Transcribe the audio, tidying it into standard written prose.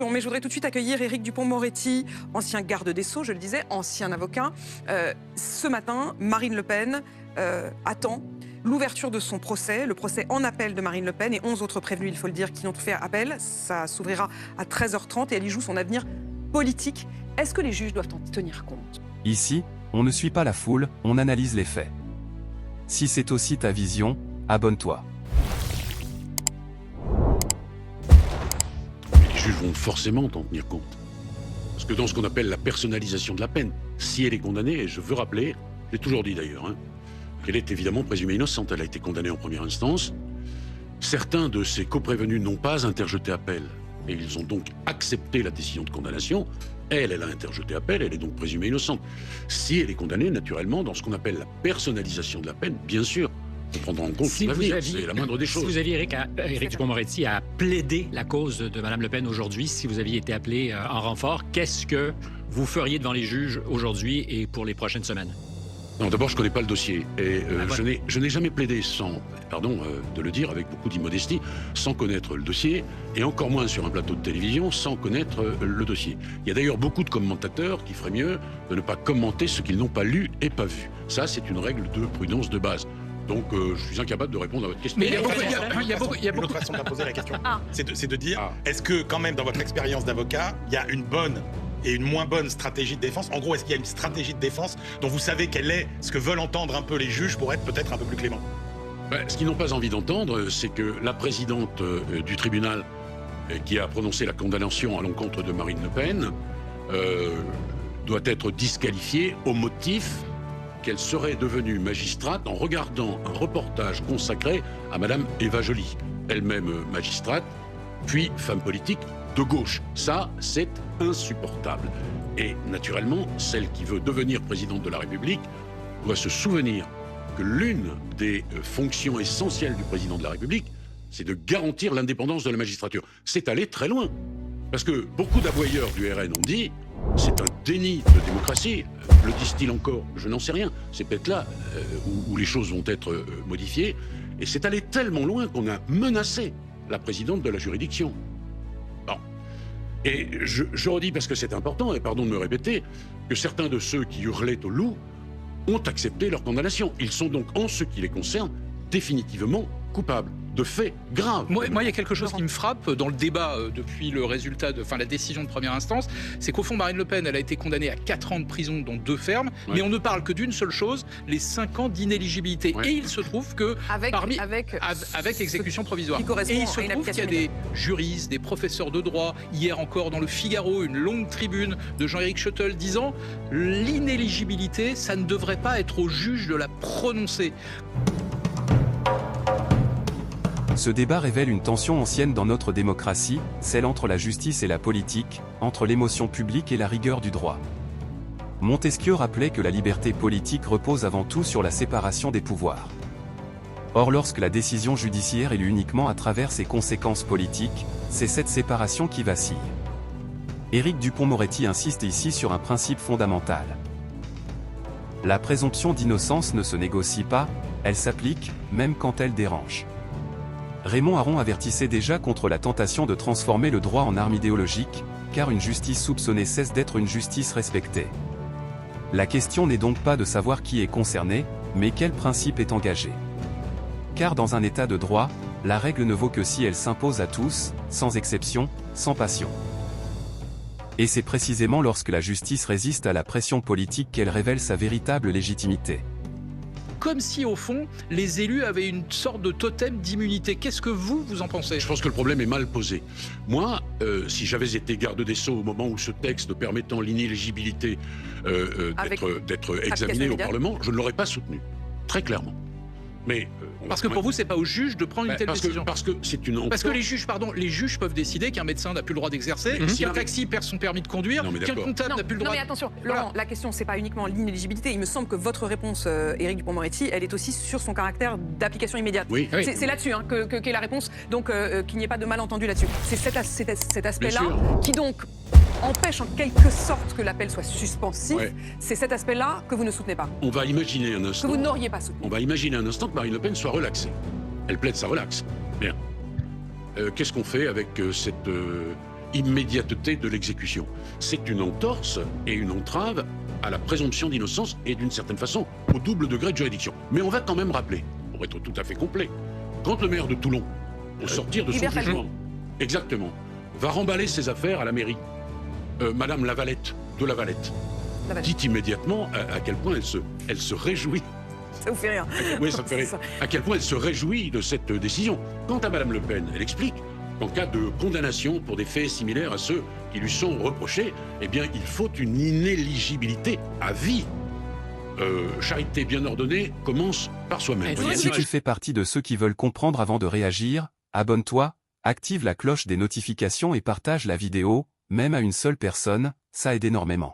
Mais je voudrais tout de suite accueillir Éric Dupond-Moretti, ancien garde des Sceaux, je le disais, ancien avocat. Ce matin, Marine Le Pen attend l'ouverture de son procès, le procès en appel de Marine Le Pen et 11 autres prévenus, il faut le dire, qui ont fait appel. Ça s'ouvrira à 13h30 et elle y joue son avenir politique. Est-ce que les juges doivent en tenir compte? Ici, on ne suit pas la foule, on analyse les faits. Si c'est aussi ta vision, abonne-toi. Les juges vont forcément en tenir compte. Parce que dans ce qu'on appelle la personnalisation de la peine, si elle est condamnée, et je veux rappeler, je l'ai toujours dit d'ailleurs, qu'elle est évidemment présumée innocente, elle a été condamnée en première instance. Certains de ses coprévenus n'ont pas interjeté appel, et ils ont donc accepté la décision de condamnation. Elle a interjeté appel, elle est donc présumée innocente. Si elle est condamnée, naturellement, dans ce qu'on appelle la personnalisation de la peine, bien sûr, on prendra en compte l'avenir, c'est la moindre des choses. Si vous aviez, Éric Dupond-Moretti, à plaider la cause de Mme Le Pen aujourd'hui, si vous aviez été appelé en renfort, qu'est-ce que vous feriez devant les juges aujourd'hui et pour les prochaines semaines? Non, d'abord, je ne connais pas le dossier. Et voilà. je n'ai jamais plaidé sans, pardon de le dire avec beaucoup d'immodestie, sans connaître le dossier, et encore moins sur un plateau de télévision, sans connaître le dossier. Il y a d'ailleurs beaucoup de commentateurs qui feraient mieux de ne pas commenter ce qu'ils n'ont pas lu et pas vu. Ça, c'est une règle de prudence de base. Donc, je suis incapable de répondre à votre question. Mais il y a beaucoup. Une autre façon de poser la question, Ah. c'est de dire, est-ce que quand même dans votre expérience d'avocat, il y a une bonne et une moins bonne stratégie de défense? En gros, est-ce qu'il y a une stratégie de défense dont vous savez quelle est, ce que veulent entendre un peu les juges pour être peut-être un peu plus clément? Ce qu'ils n'ont pas envie d'entendre, c'est que la présidente du tribunal qui a prononcé la condamnation à l'encontre de Marine Le Pen doit être disqualifiée au motif qu'elle serait devenue magistrate en regardant un reportage consacré à Madame Eva Joly, elle-même magistrate, puis femme politique de gauche. Ça, c'est insupportable. Et naturellement, celle qui veut devenir présidente de la République doit se souvenir que l'une des fonctions essentielles du président de la République, c'est de garantir l'indépendance de la magistrature. C'est aller très loin. Parce que beaucoup d'aboyeurs du RN ont dit c'est un déni de démocratie. Le disent-ils encore? Je n'en sais rien. C'est peut-être là où les choses vont être modifiées. Et c'est allé tellement loin qu'on a menacé la présidente de la juridiction. Bon. Et je redis, parce que c'est important, et pardon de me répéter, que certains de ceux qui hurlaient au loup ont accepté leur condamnation. Ils sont donc, en ce qui les concerne, définitivement coupables de faits graves. Moi, il y a quelque chose qui me frappe dans le débat depuis le résultat, la décision de première instance, c'est qu'au fond, Marine Le Pen, elle a été condamnée à 4 ans de prison, dont 2 fermes, mais on ne parle que d'une seule chose, les 5 ans d'inéligibilité. Et il se trouve que avec exécution provisoire. Et il se trouve qu'il y a des juristes, des professeurs de droit, hier encore dans le Figaro, une longue tribune de Jean-Éric Schoettl disant l'inéligibilité, ça ne devrait pas être au juge de la prononcer. Ce débat révèle une tension ancienne dans notre démocratie, celle entre la justice et la politique, entre l'émotion publique et la rigueur du droit. Montesquieu rappelait que la liberté politique repose avant tout sur la séparation des pouvoirs. Or, lorsque la décision judiciaire est lue uniquement à travers ses conséquences politiques, c'est cette séparation qui vacille. Éric Dupond-Moretti insiste ici sur un principe fondamental. La présomption d'innocence ne se négocie pas, elle s'applique, même quand elle dérange. Raymond Aron avertissait déjà contre la tentation de transformer le droit en arme idéologique, car une justice soupçonnée cesse d'être une justice respectée. La question n'est donc pas de savoir qui est concerné, mais quel principe est engagé. Car dans un état de droit, la règle ne vaut que si elle s'impose à tous, sans exception, sans passion. Et c'est précisément lorsque la justice résiste à la pression politique qu'elle révèle sa véritable légitimité. Comme si, au fond, les élus avaient une sorte de totem d'immunité. Qu'est-ce que vous en pensez? Je pense que le problème est mal posé. Moi, si j'avais été garde des Sceaux au moment où ce texte permettant l'inéligibilité d'être examiné au Parlement, je ne l'aurais pas soutenu, très clairement. Mais parce que pour vous, c'est pas au juge de prendre une telle décision. Parce que c'est une. Parce que les juges peuvent décider qu'un médecin n'a plus le droit d'exercer, qu'un taxi perd son permis de conduire, qu'un comptable n'a plus le droit. Non mais attention, Laurent, la question c'est pas uniquement l'inéligibilité. Il me semble que votre réponse, Éric Dupond-Moretti, elle est aussi sur son caractère d'application immédiate. Oui. C'est là-dessus qu'est la réponse. Donc qu'il n'y ait pas de malentendu là-dessus. C'est cet aspect-là qui donc empêche en quelque sorte que l'appel soit suspensif. C'est cet aspect-là que vous ne soutenez pas. On va imaginer un instant. Que vous n'auriez pas soutenu. On va imaginer un instant que Marine Le Pen soit relaxée. Elle plaide, ça relaxe. Bien. Qu'est-ce qu'on fait avec cette immédiateté de l'exécution. C'est une entorse et une entrave à la présomption d'innocence et d'une certaine façon au double degré de juridiction. Mais on va quand même rappeler, pour être tout à fait complet, quand le maire de Toulon, au sortir de son Hubert jugement, exactement, va remballer ses affaires à la mairie, Madame Lavalette, de Lavalette, dit immédiatement à quel point elle se réjouit. Ça vous fait rire. Oui, ça me fait rire. À quel point elle se réjouit de cette décision. Quant à Madame Le Pen, elle explique qu'en cas de condamnation pour des faits similaires à ceux qui lui sont reprochés, eh bien, il faut une inéligibilité à vie. Charité bien ordonnée commence par soi-même. Si tu fais partie de ceux qui veulent comprendre avant de réagir, abonne-toi, active la cloche des notifications et partage la vidéo, même à une seule personne, ça aide énormément.